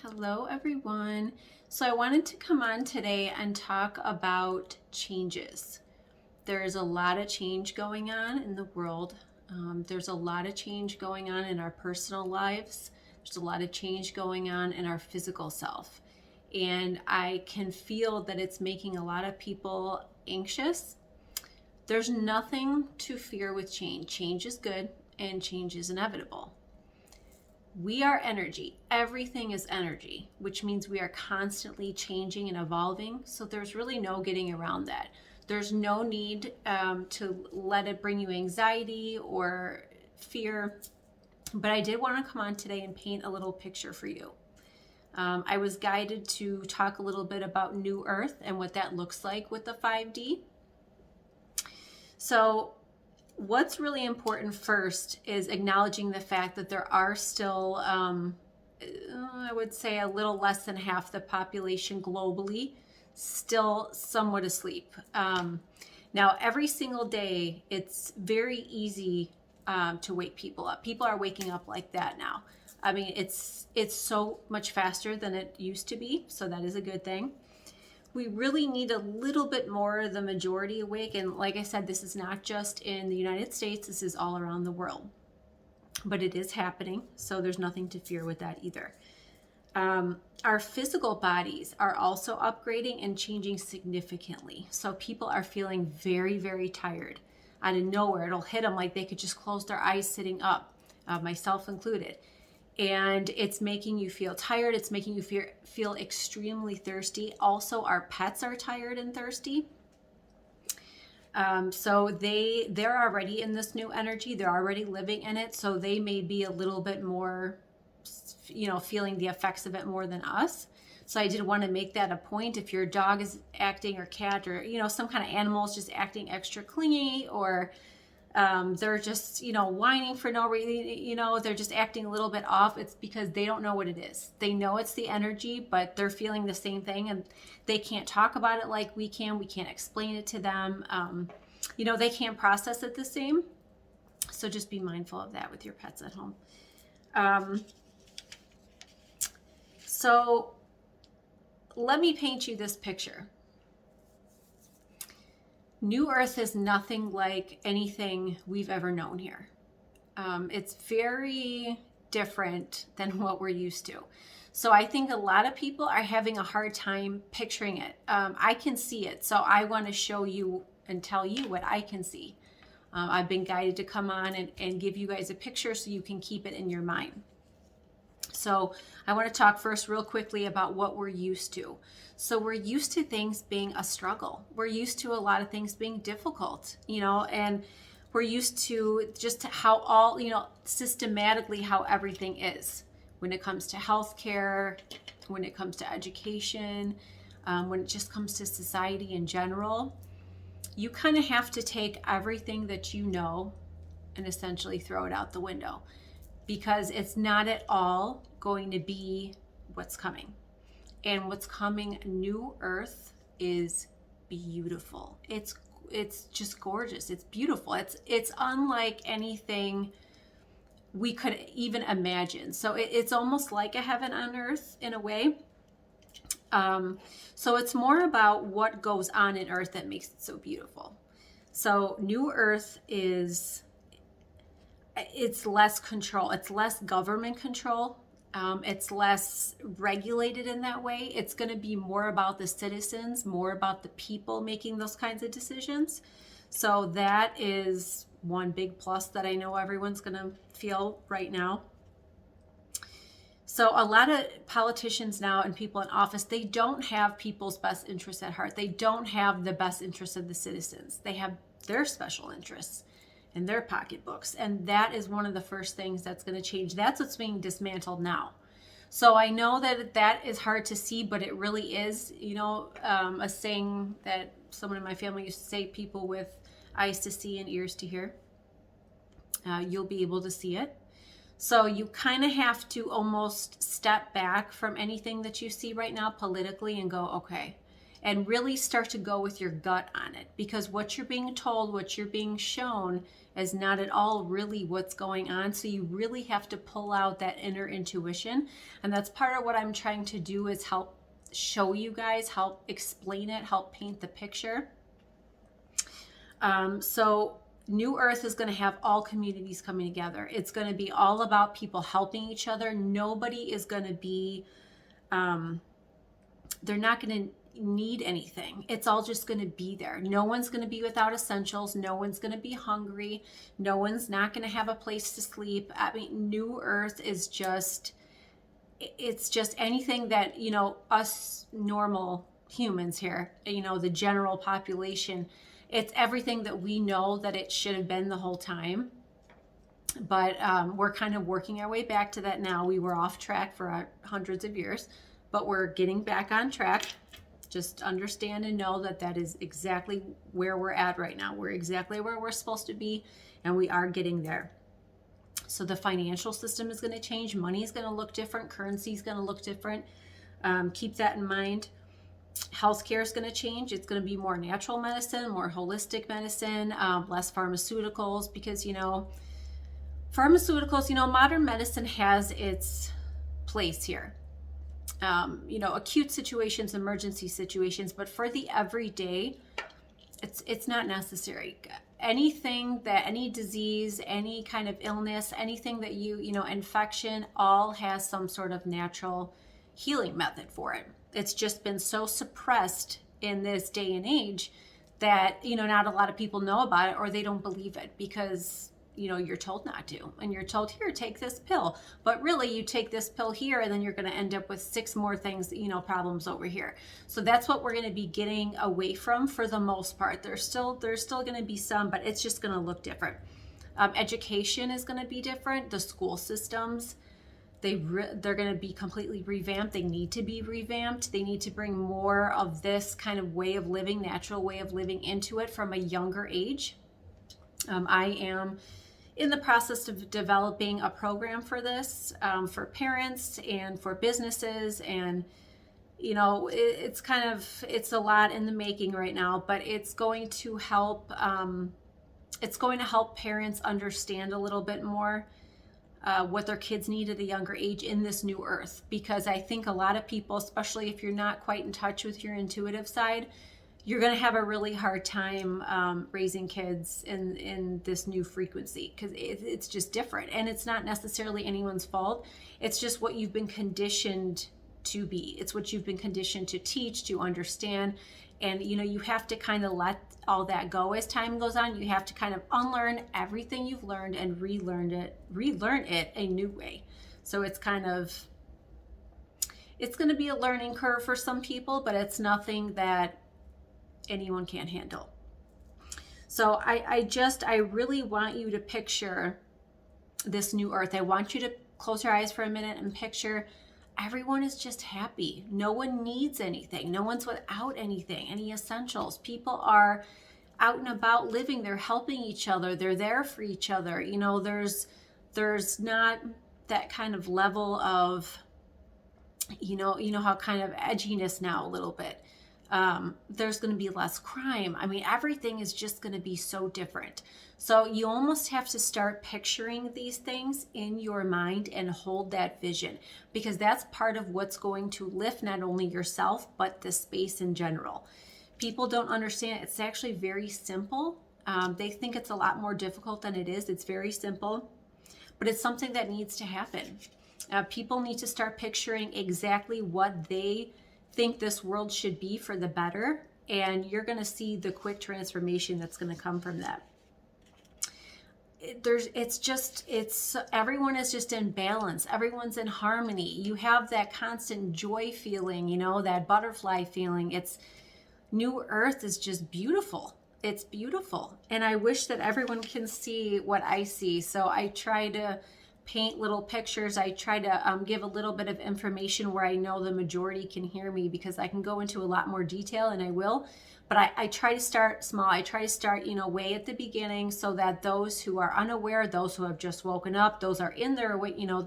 Hello, everyone. So, I wanted to come on today and talk about changes. There's a lot of change going on in the world. There's a lot of change going on in our personal lives. There's a lot of change going on in our physical self. And I can feel that it's making a lot of people anxious. There's nothing to fear with change. Change is good and change is inevitable. We are energy. Everything is energy, which means we are constantly changing and evolving. So there's really no getting around that. There's no need to let it bring you anxiety or fear. But I did want to come on today and paint a little picture for you. I was guided to talk a little bit about New Earth and what that looks like with the 5D. So what's really important first is acknowledging the fact that there are still, I would say, a little less than half the population globally still somewhat asleep. Now, every single day, it's very easy to wake people up. People are waking up like that now. I mean, it's so much faster than it used to be, so that is a good thing. We really need a little bit more of the majority awake. And like I said, this is not just in the United States, this is all around the world. But it is happening, so there's nothing to fear with that either. Our physical bodies are also upgrading and changing significantly. So people are feeling very, very tired. Out of nowhere, it'll hit them like they could just close their eyes sitting up, myself included. And it's making you feel tired. It's making you feel extremely thirsty. Also, our pets are tired and thirsty. So they're already in this new energy. They're already living in it. So they may be a little bit more, feeling the effects of it more than us. So I did want to make that a point. If your dog is acting, or cat, or, some kind of animal is just acting extra clingy, or they're just, whining for no reason, they're just acting a little bit off. It's because they don't know what it is. They know it's the energy, but they're feeling the same thing and they can't talk about it like we can. We can't explain it to them. They can't process it the same. So just be mindful of that with your pets at home. So let me paint you this picture. New Earth is nothing like anything we've ever known here. It's very different than what we're used to. So I think a lot of people are having a hard time picturing it. I can see it, so I want to show you and tell you what I can see. I've been guided to come on and give you guys a picture so you can keep it in your mind. So I want to talk first real quickly about what we're used to. So we're used to things being a struggle. We're used to a lot of things being difficult, and we're used to just how all, systematically how everything is when it comes to healthcare, when it comes to education, when it just comes to society in general. You kind of have to take everything that you know and essentially throw it out the window, because it's not at all going to be what's coming. And what's coming, New Earth, is beautiful. It's just gorgeous. It's beautiful. It's unlike anything we could even imagine. So it's almost like a heaven on earth in a way. So it's more about what goes on in Earth that makes it so beautiful. So New Earth it's less control. It's less government control. It's less regulated in that way. It's going to be more about the citizens, more about the people making those kinds of decisions. So that is one big plus that I know everyone's going to feel right now. So a lot of politicians now and people in office, they don't have people's best interests at heart. They don't have the best interests of the citizens. They have their special interests in their pocketbooks. And that is one of the first things that's going to change. That's what's being dismantled now. So I know that is hard to see, but it really is, a saying that someone in my family used to say, people with eyes to see and ears to hear. You'll be able to see it. So you kind of have to almost step back from anything that you see right now politically and go, okay. and really start to go with your gut on it, because what you're being told, what you're being shown is not at all really what's going on. So you really have to pull out that inner intuition. And that's part of what I'm trying to do, is help show you guys, help explain it, help paint the picture. So New Earth is going to have all communities coming together. It's going to be all about people helping each other. Nobody is going to be, they're not going to need anything. It's all just going to be there. No one's going to be without essentials. No one's going to be hungry. No one's not going to have a place to sleep. I mean, New Earth is just, it's just anything that, you know, us normal humans here, you know, the general population, it's everything that we know that it should have been the whole time. But we're kind of working our way back to that now. We were off track for hundreds of years, but we're getting back on track. Just understand and know that that is exactly where we're at right now. We're exactly where we're supposed to be, and we are getting there. So the financial system is going to change. Money is going to look different. Currency is going to look different. Keep that in mind. Healthcare is going to change. It's going to be more natural medicine, more holistic medicine, less pharmaceuticals, because, you know, pharmaceuticals, you know, modern medicine has its place here. You know, acute situations, emergency situations, but for the everyday, it's not necessary. Anything that, any disease, any kind of illness, anything that you know, infection, all has some sort of natural healing method for it. It's just been so suppressed in this day and age that, you know, not a lot of people know about it, or they don't believe it because, you know, you're told not to, and you're told, here, take this pill, but really you take this pill here and then you're going to end up with 6 more things, you know, problems over here. So that's what we're going to be getting away from for the most part. There's still going to be some, but it's just going to look different. Education is going to be different. The school systems, they're going to be completely revamped. They need to be revamped. They need to bring more of this kind of way of living, natural way of living, into it from a younger age. I am in the process of developing a program for this, for parents and for businesses. And, you know, it's a lot in the making right now, but it's going to help parents understand a little bit more what their kids need at a younger age in this new earth. Because I think a lot of people, especially if you're not quite in touch with your intuitive side, you're going to have a really hard time raising kids in this new frequency, because it's just different. And it's not necessarily anyone's fault. It's just what you've been conditioned to be. It's what you've been conditioned to teach, to understand. And, you know, you have to kind of let all that go as time goes on. You have to kind of unlearn everything you've learned and relearn it a new way. So it's going to be a learning curve for some people, but it's nothing that anyone can't handle. So I really want you to picture this new earth. I want you to close your eyes for a minute and picture everyone is just happy. No one needs anything. No one's without anything, any essentials. People are out and about living. They're helping each other. They're there for each other. You know, there's not that kind of level of, you know how kind of edginess now a little bit. There's going to be less crime. I mean, everything is just going to be so different. So you almost have to start picturing these things in your mind and hold that vision, because that's part of what's going to lift not only yourself, but the space in general. People don't understand. It's actually very simple. They think it's a lot more difficult than it is. It's very simple, but it's something that needs to happen. People need to start picturing exactly what they think this world should be for the better, and you're going to see the quick transformation that's going to come from that. Everyone is just in balance. Everyone's in harmony. You have that constant joy feeling, you know, that butterfly feeling. It's New Earth is just beautiful. It's beautiful. And I wish that everyone can see what I see. So I try to paint little pictures. I try to give a little bit of information where I know the majority can hear me, because I can go into a lot more detail, and I will. But I try to start small. I try to start, you know, way at the beginning, so that those who are unaware, those who have just woken up, those are in their, you know,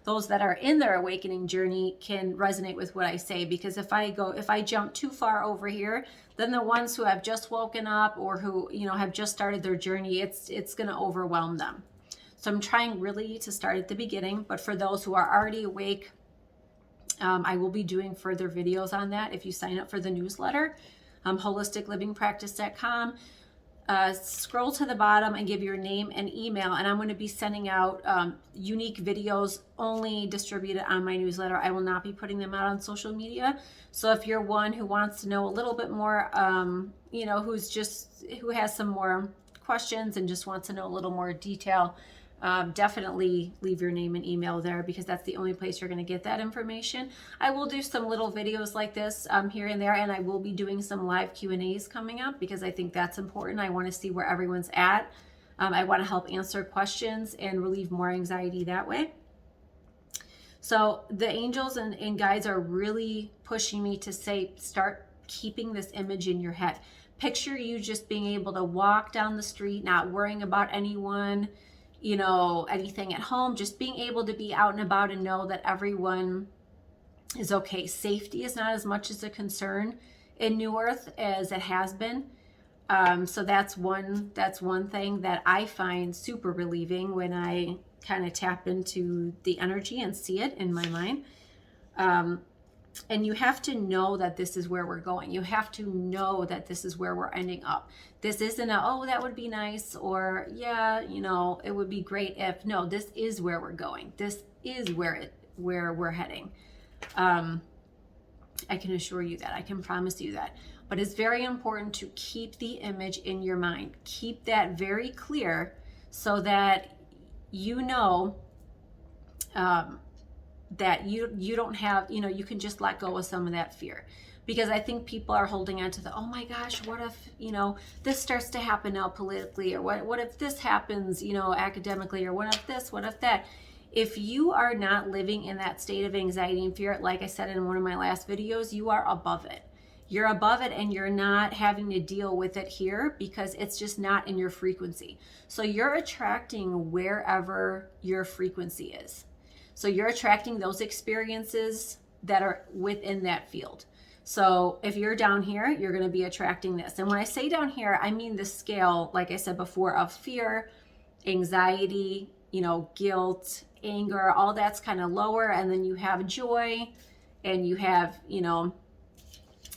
those that are in their awakening journey can resonate with what I say, because if I jump too far over here, then the ones who have just woken up or who, you know, have just started their journey, it's going to overwhelm them. So I'm trying really to start at the beginning, but for those who are already awake, I will be doing further videos on that if you sign up for the newsletter, holisticlivingpractice.com. Scroll to the bottom and give your name and email, and I'm going to be sending out unique videos only distributed on my newsletter. I will not be putting them out on social media. So if you're one who wants to know a little bit more, you know, who has some more questions and just wants to know a little more detail, definitely leave your name and email there, because that's the only place you're going to get that information. I will do some little videos like this here and there, and I will be doing some live Q&As coming up, because I think that's important. I want to see where everyone's at. I want to help answer questions and relieve more anxiety that way. So the angels and guides are really pushing me to say, start keeping this image in your head. Picture you just being able to walk down the street, not worrying about anyone, you know, anything at home, just being able to be out and about and know that everyone is okay. Safety is not as much as a concern in New Earth as it has been. So that's one thing that I find super relieving when I kind of tap into the energy and see it in my mind. And you have to know that this is where we're going. You have to know that this is where we're ending up. This isn't oh, that would be nice, or yeah, you know, it would be great if. No, this is where we're going. This is where we're heading. I can assure you that. I can promise you that. But it's very important to keep the image in your mind. Keep that very clear so that you know that you don't have, you know, you can just let go of some of that fear. Because I think people are holding on to the, oh my gosh, what if, you know, this starts to happen now politically, or what if this happens, you know, academically, or what if this, what if that. If you are not living in that state of anxiety and fear, like I said in one of my last videos, you are above it. You're above it, and you're not having to deal with it here because it's just not in your frequency. So you're attracting wherever your frequency is. So you're attracting those experiences that are within that field. So if you're down here, you're going to be attracting this. And when I say down here, I mean the scale, like I said before, of fear, anxiety, you know, guilt, anger, all that's kind of lower. And then you have joy, and you have, you know,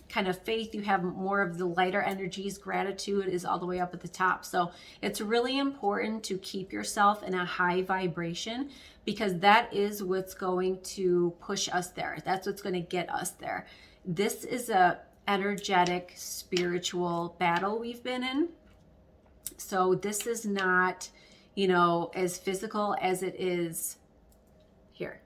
kind of faith. You have more of the lighter energies. Gratitude is all the way up at the top. So it's really important to keep yourself in a high vibration, because that is what's going to push us there. That's what's going to get us there. This is a energetic, spiritual battle we've been in. So this is not, you know, as physical as it is here.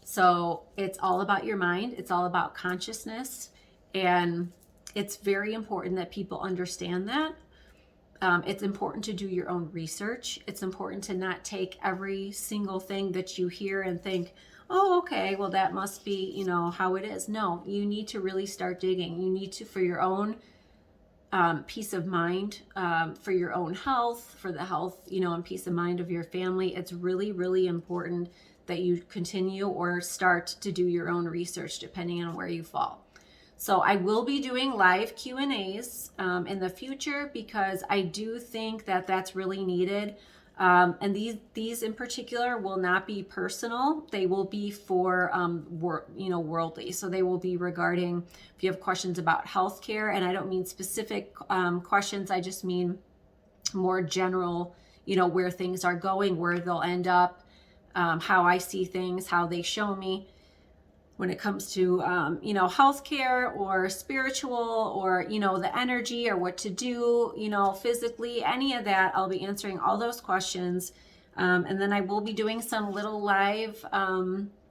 So it's all about your mind. It's all about consciousness. And it's very important that people understand that. It's important to do your own research. It's important to not take every single thing that you hear and think, oh, okay, well, that must be, you know, how it is. No, you need to really start digging. You need to, for your own peace of mind, for your own health, for the health, you know, and peace of mind of your family. It's really, really important that you continue or start to do your own research, depending on where you fall. So I will be doing live Q&As in the future, because I do think that that's really needed. And these in particular will not be personal. They will be for worldly. So they will be regarding if you have questions about healthcare, and I don't mean specific questions. I just mean more general, you know, where things are going, where they'll end up, how I see things, how they show me. When it comes to, healthcare or spiritual, or, you know, the energy, or what to do, you know, physically, any of that, I'll be answering all those questions. And then I will be doing some little live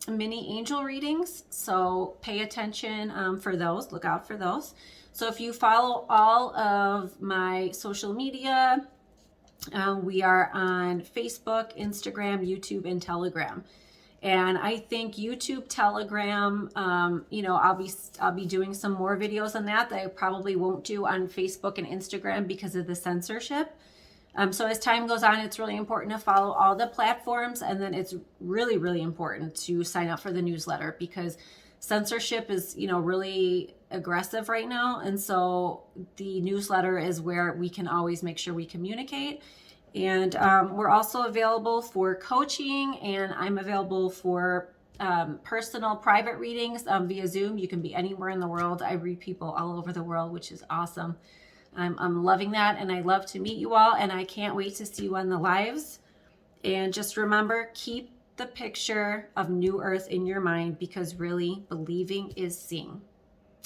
mini angel readings. So pay attention for those. Look out for those. So if you follow all of my social media, we are on Facebook, Instagram, YouTube, and Telegram. And I think YouTube, Telegram, I'll be doing some more videos on that I probably won't do on Facebook and Instagram because of the censorship. So as time goes on, it's really important to follow all the platforms, and then it's really, really important to sign up for the newsletter, because censorship is, really aggressive right now. And so the newsletter is where we can always make sure we communicate. And we're also available for coaching, and I'm available for personal private readings via Zoom. You can be anywhere in the world. I read people all over the world, which is awesome. I'm loving that, and I love to meet you all, and I can't wait to see you on the lives. And just remember, keep the picture of New Earth in your mind, because really believing is seeing.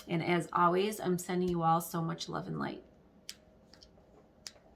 And as always, I'm sending you all so much love and light.